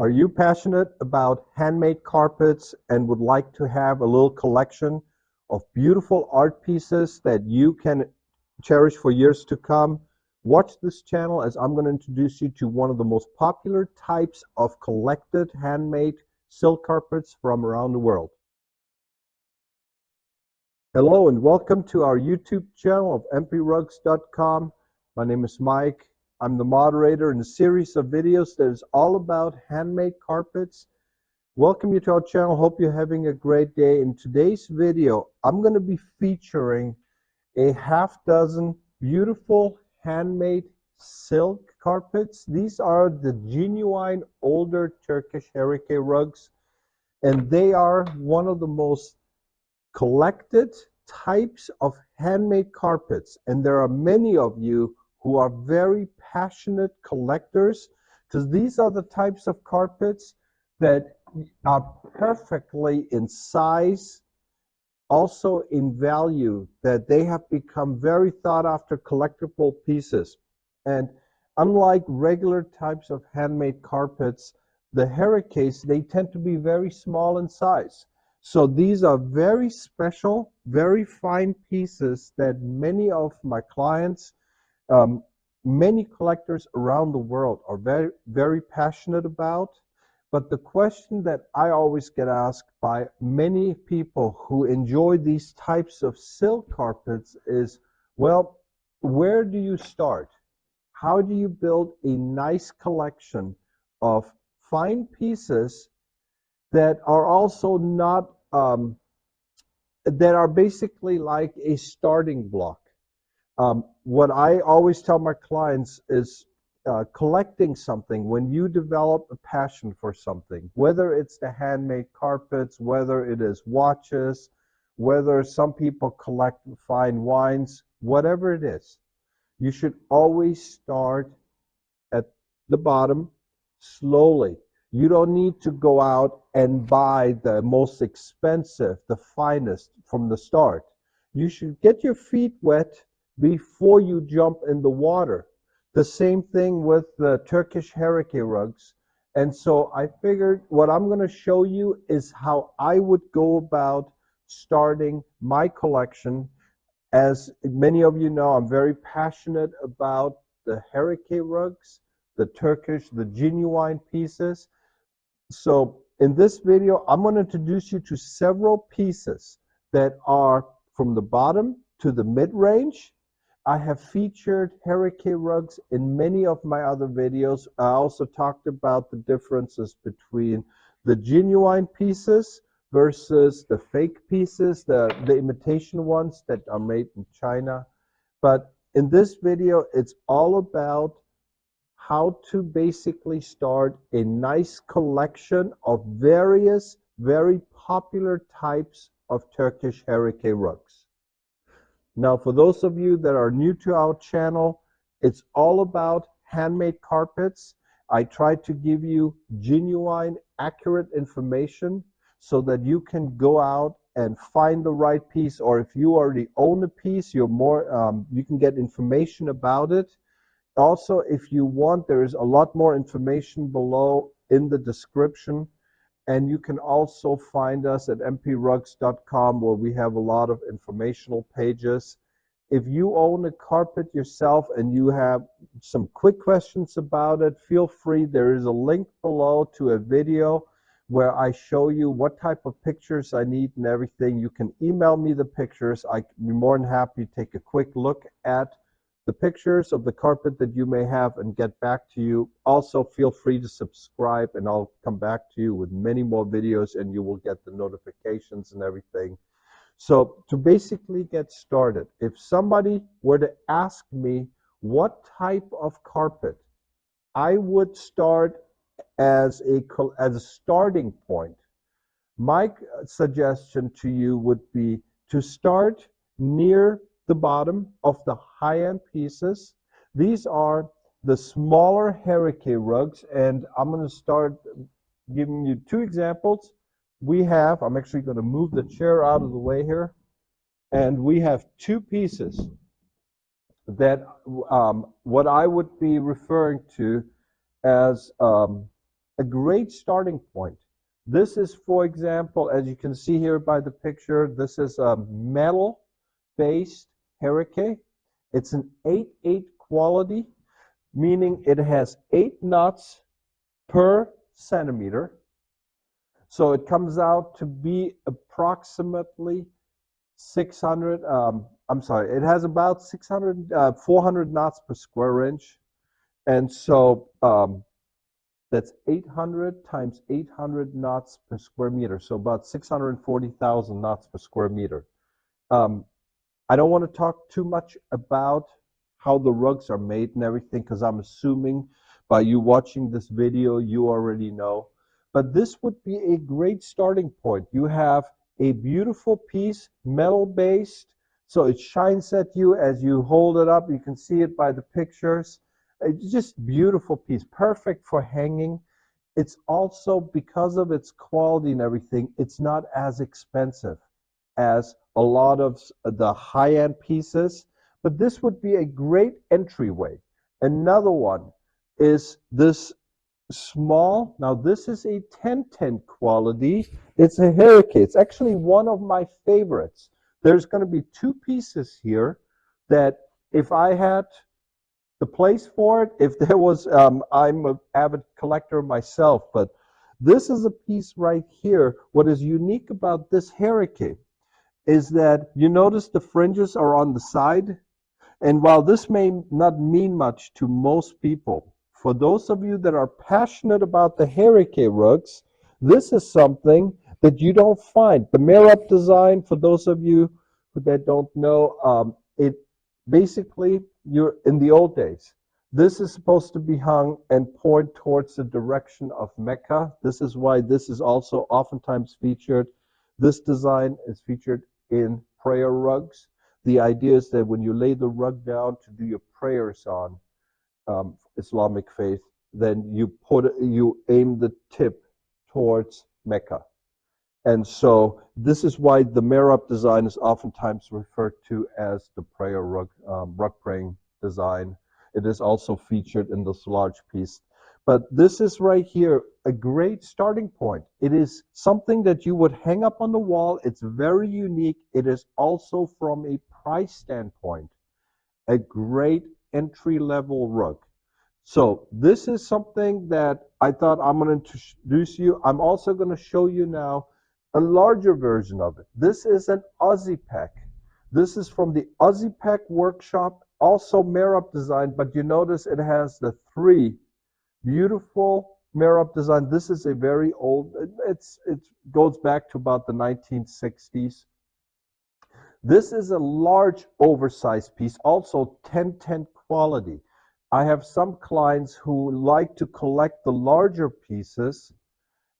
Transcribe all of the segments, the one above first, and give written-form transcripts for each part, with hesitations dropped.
Are you passionate about handmade carpets and would like to have a little collection of beautiful art pieces that you can cherish for years to come? Watch this channel as I'm going to introduce you to one of the most popular types of collected handmade silk carpets from around the world. Hello and welcome to our YouTube channel of mprugs.com. My name is Mike. I'm the moderator in a series of videos that is all about handmade carpets. Welcome you to our channel. Hope you're having a great day. In today's video, I'm going to be featuring a half dozen beautiful handmade silk carpets. These are the genuine older Turkish Hereke rugs, and they are one of the most collected types of handmade carpets, and there are many of you who are very passionate collectors, because these are the types of carpets that are perfectly in size, also in value, that they have become very sought after collectible pieces. And unlike regular types of handmade carpets, the Herekes, they tend to be very small in size. So these are very special, very fine pieces that many of my clients, many collectors around the world are very, very passionate about. But the question that I always get asked by many people who enjoy these types of silk carpets is, well, where do you start? How do you build a nice collection of fine pieces that are also not, that are basically like a starting block? What I always tell my clients is collecting something, when you develop a passion for something, whether it's the handmade carpets, whether it is watches, whether some people collect fine wines, whatever it is, you should always start at the bottom slowly. You don't need to go out and buy the most expensive, the finest from the start. You should get your feet wet before you jump in the water. The same thing with the Turkish Hereke rugs. And so I figured what I'm going to show you is how I would go about starting my collection. As many of you know, I'm very passionate about the Hereke rugs, the Turkish, the genuine pieces. So in this video, I'm going to introduce you to several pieces that are from the bottom to the mid-range. I have featured Hereke rugs in many of my other videos. I also talked about the differences between the genuine pieces versus the fake pieces, the imitation ones that are made in China. But in this video, it's all about how to basically start a nice collection of various very popular types of Turkish Hereke rugs. Now, for those of you that are new to our channel, it's all about handmade carpets. I try to give you genuine, accurate information so that you can go out and find the right piece, or if you already own a piece, you can get information about it. Also, if you want, there is a lot more information below in the description. And you can also find us at mprugs.com, where we have a lot of informational pages. If you own a carpet yourself and you have some quick questions about it, feel free. There is a link below to a video where I show you what type of pictures I need and everything. You can email me the pictures. I'd be more than happy to take a quick look at the pictures of the carpet that you may have and get back to you. Also, feel free to subscribe, and I'll come back to you with many more videos, and you will get the notifications and everything. So to basically get started, if somebody were to ask me what type of carpet, I would start as a starting point. My suggestion to you would be to start near the bottom of the high-end pieces. These are the smaller Hereke rugs, and I'm going to start giving you two examples. I'm actually going to move the chair out of the way here, and we have two pieces that what I would be referring to as a great starting point. This is, for example, as you can see here by the picture, this is a metal-based Hereke. It's an 8/8 quality, meaning it has 8 knots per centimeter. So it comes out to be approximately 600, it has about 400 knots per square inch. And so that's 800 times 800 knots per square meter. So about 640,000 knots per square meter. I don't want to talk too much about how the rugs are made and everything, because I'm assuming by you watching this video, you already know. But this would be a great starting point. You have a beautiful piece, metal-based, so it shines at you as you hold it up. You can see it by the pictures. It's just beautiful piece, perfect for hanging. It's also, because of its quality and everything, it's not as expensive as a lot of the high-end pieces, but this would be a great entryway. Another one is this small. Now this is a 10/10 quality. It's a Hereke. It's actually one of my favorites. There's going to be 2 pieces here that if I had the place for it, if there was, I'm an avid collector myself, but this is a piece right here. What is unique about this Hereke is that you notice the fringes are on the side. And while this may not mean much to most people, for those of you that are passionate about the Hereke rugs, this is something that you don't find. The Merab design, for those of you that don't know, it basically, you're in the old days. This is supposed to be hung and point towards the direction of Mecca. This is why this is also oftentimes featured. This design is featured in prayer rugs. The idea is that when you lay the rug down to do your prayers on Islamic faith, then you aim the tip towards Mecca. And so this is why the Merab design is oftentimes referred to as the prayer rug, rug praying design. It is also featured in this large piece. But this is right here a great starting point. It is something that you would hang up on the wall. It's very unique. It is also, from a price standpoint, a great entry-level rug. So this is something that I thought I'm going to introduce you. I'm also going to show you now a larger version of it. This is an Aussie pack. This is from the Aussie Pack workshop, also Merab design, but you notice it has the 3 beautiful Merab design. This is a very old, it goes back to about the 1960s. This is a large oversized piece, also 10/10 quality. I have some clients who like to collect the larger pieces,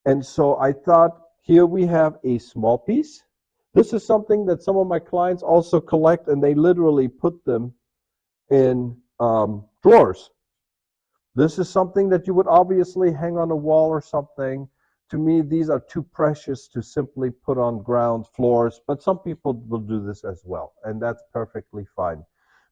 and so I thought, here we have a small piece. This is something that some of my clients also collect, and they literally put them in drawers. This is something that you would obviously hang on a wall or something. To me, these are too precious to simply put on ground floors, but some people will do this as well, and that's perfectly fine.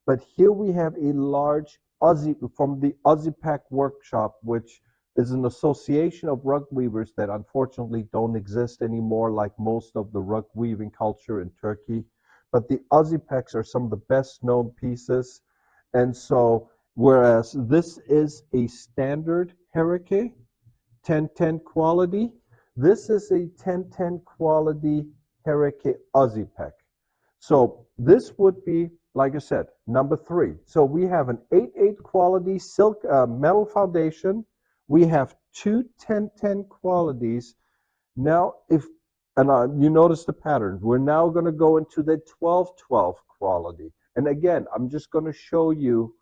But here we have a large Aussie, from the Aussie Pack workshop, which is an association of rug weavers that unfortunately don't exist anymore, like most of the rug weaving culture in Turkey. But the Aussie Packs are some of the best known pieces. And so, whereas this is a standard Hereke, 10/10 quality, this is a 10/10 quality Hereke Aussie Pack. So this would be, like I said, number 3. So we have an 8/8 quality silk metal foundation. We have 2 10/10 qualities. Now, you notice the pattern. We're now going to go into the 12/12 quality. And again, I'm just going to show you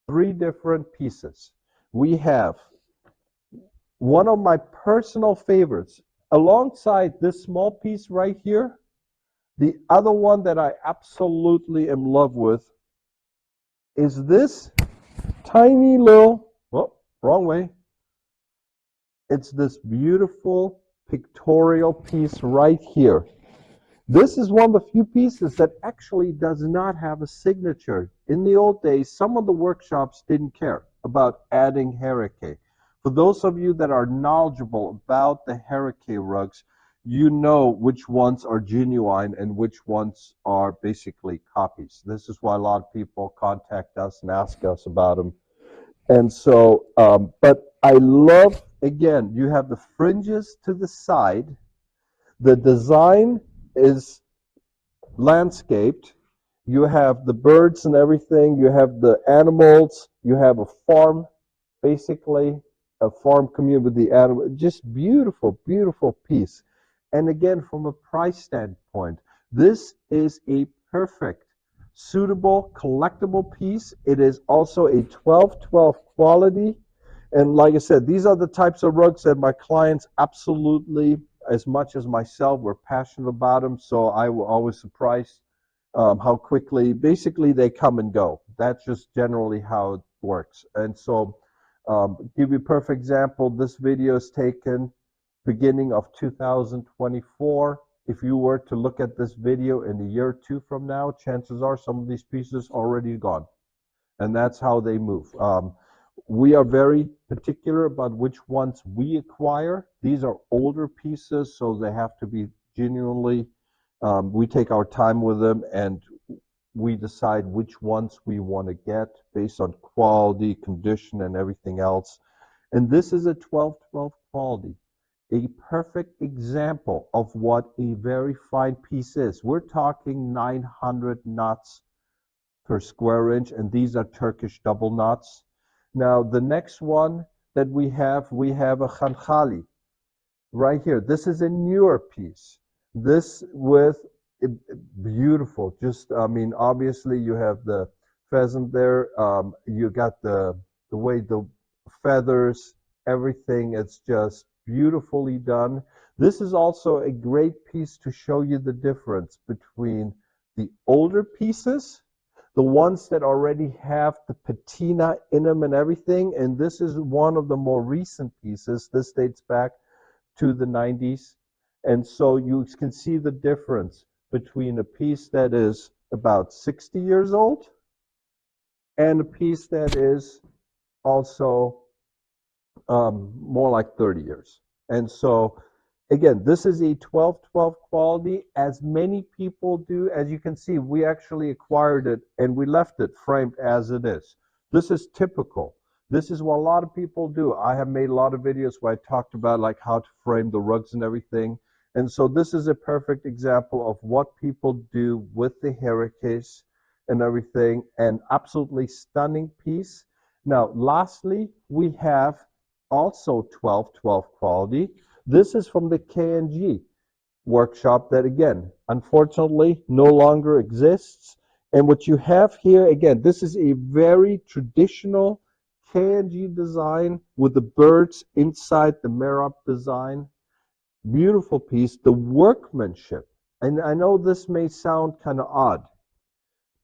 3 different pieces. We have one of my personal favorites, alongside this small piece right here. The other one that I absolutely am in love with is this tiny little, wrong way. It's this beautiful pictorial piece right here. This is one of the few pieces that actually does not have a signature. In the old days, some of the workshops didn't care about adding Hereke. For those of you that are knowledgeable about the Hereke rugs, you know which ones are genuine and which ones are basically copies. This is why a lot of people contact us and ask us about them. And so, but I love, again, you have the fringes to the side. The design is landscaped. You have the birds and everything. You have the animals. You have a farm, basically, a farm community with the animal. Just beautiful, beautiful piece. And again, from a price standpoint, this is a perfect, suitable, collectible piece. It is also a 12-12 quality. And like I said, these are the types of rugs that my clients absolutely, as much as myself, were passionate about them. So I was always surprised how quickly, basically, they come and go. That's just generally how it works. And so, give you a perfect example, this video is taken beginning of 2024. If you were to look at this video in a year or two from now, chances are some of these pieces already gone. And that's how they move. We are very particular about which ones we acquire. These are older pieces, so they have to be genuinely, we take our time with them and we decide which ones we want to get based on quality, condition, and everything else. And this is a 12-12 quality, a perfect example of what a very fine piece is. We're talking 900 knots per square inch, and these are Turkish double knots. Now, the next one that we have a Handmade right here. This is a newer piece. This with beautiful, just, I mean, obviously you have the pheasant there. You got the way the feathers, everything. It's just beautifully done. This is also a great piece to show you the difference between the older pieces, the ones that already have the patina in them and everything, and this is one of the more recent pieces. This dates back to the 90s, and so you can see the difference between a piece that is about 60 years old and a piece that is also more like 30 years. And so again, this is a 12-12 quality, as many people do. As you can see, we actually acquired it and we left it framed as it is. This is typical. This is what a lot of people do. I have made a lot of videos where I talked about like how to frame the rugs and everything. And so this is a perfect example of what people do with the Herekes and everything. An absolutely stunning piece. Now, lastly, we have also 12-12 quality. This is from the K&G workshop that, again, unfortunately no longer exists. And what you have here, again, this is a very traditional K&G design with the birds inside the Merab design. Beautiful piece. The workmanship, and I know this may sound kind of odd.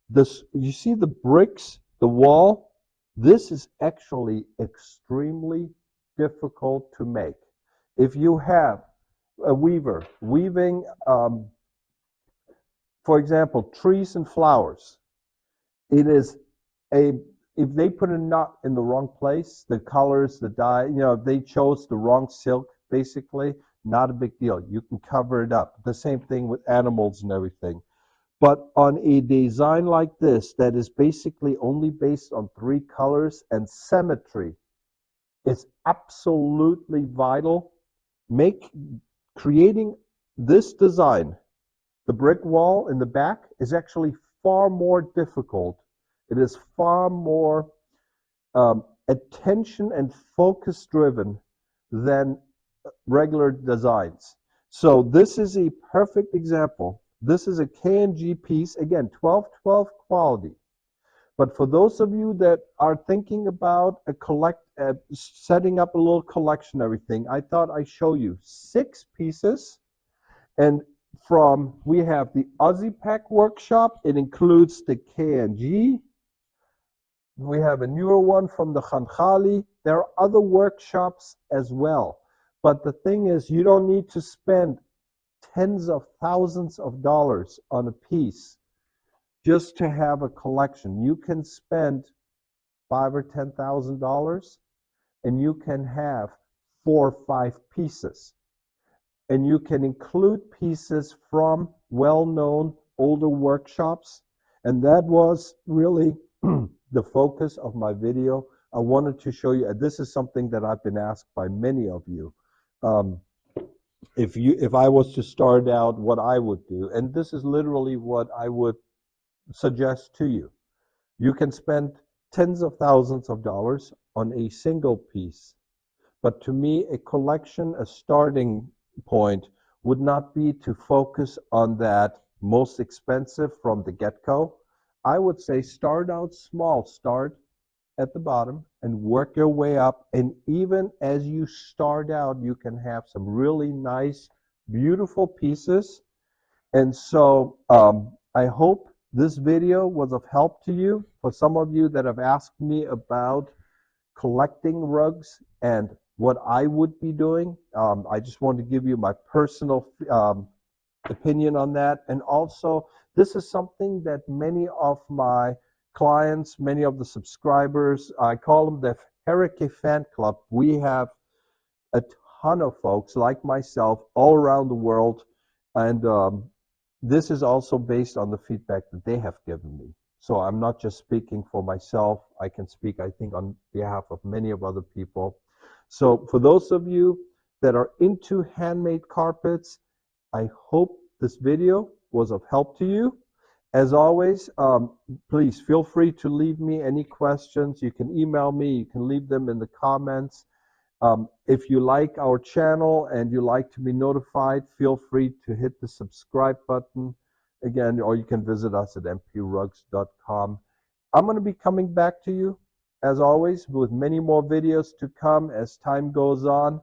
This, you see the bricks, the wall? This is actually extremely difficult to make. If you have a weaver weaving, for example, trees and flowers, it is if they put a knot in the wrong place, the colors, the dye, they chose the wrong silk, basically, not a big deal. You can cover it up. The same thing with animals and everything. But on a design like this, that is basically only based on 3 colors and symmetry, it's absolutely vital. Creating this design, the brick wall in the back, is actually far more difficult. It is far more attention and focus driven than regular designs. So this is a perfect example. This is a K&G piece, again, 12-12 quality. But for those of you that are thinking about setting up a little collection, everything, I thought I'd show you 6 pieces. And we have the Aussie Pack workshop. It includes the K&G. We have a newer one from the Handmade. There are other workshops as well. But the thing is, you don't need to spend tens of thousands of dollars on a piece just to have a collection. You can spend $5,000 or $10,000 and you can have 4 or 5 pieces. And you can include pieces from well-known older workshops. And that was really the focus of my video. I wanted to show you, and this is something that I've been asked by many of you. If I was to start out, what I would do, and this is literally what I would suggest to you. You can spend tens of thousands of dollars on a single piece, but to me, a collection, a starting point would not be to focus on that most expensive from the get-go. I would say start out small, start at the bottom and work your way up, and even as you start out, you can have some really nice, beautiful pieces. And so I hope this video was of help to you. For some of you that have asked me about collecting rugs and what I would be doing, I just want to give you my personal opinion on that. And also, this is something that many of my clients, many of the subscribers, I call them the Hereke fan club. We have a ton of folks like myself all around the world, and this is also based on the feedback that they have given me. So I'm not just speaking for myself. I can speak, I think, on behalf of many of other people. So for those of you that are into handmade carpets, I hope this video was of help to you. As always, please feel free to leave me any questions. You can email me. You can leave them in the comments. If you like our channel and you like to be notified, feel free to hit the subscribe button again, or you can visit us at mprugs.com. I'm going to be coming back to you, as always, with many more videos to come as time goes on.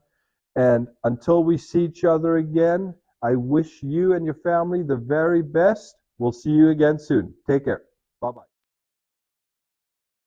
And until we see each other again, I wish you and your family the very best. We'll see you again soon. Take care. Bye-bye.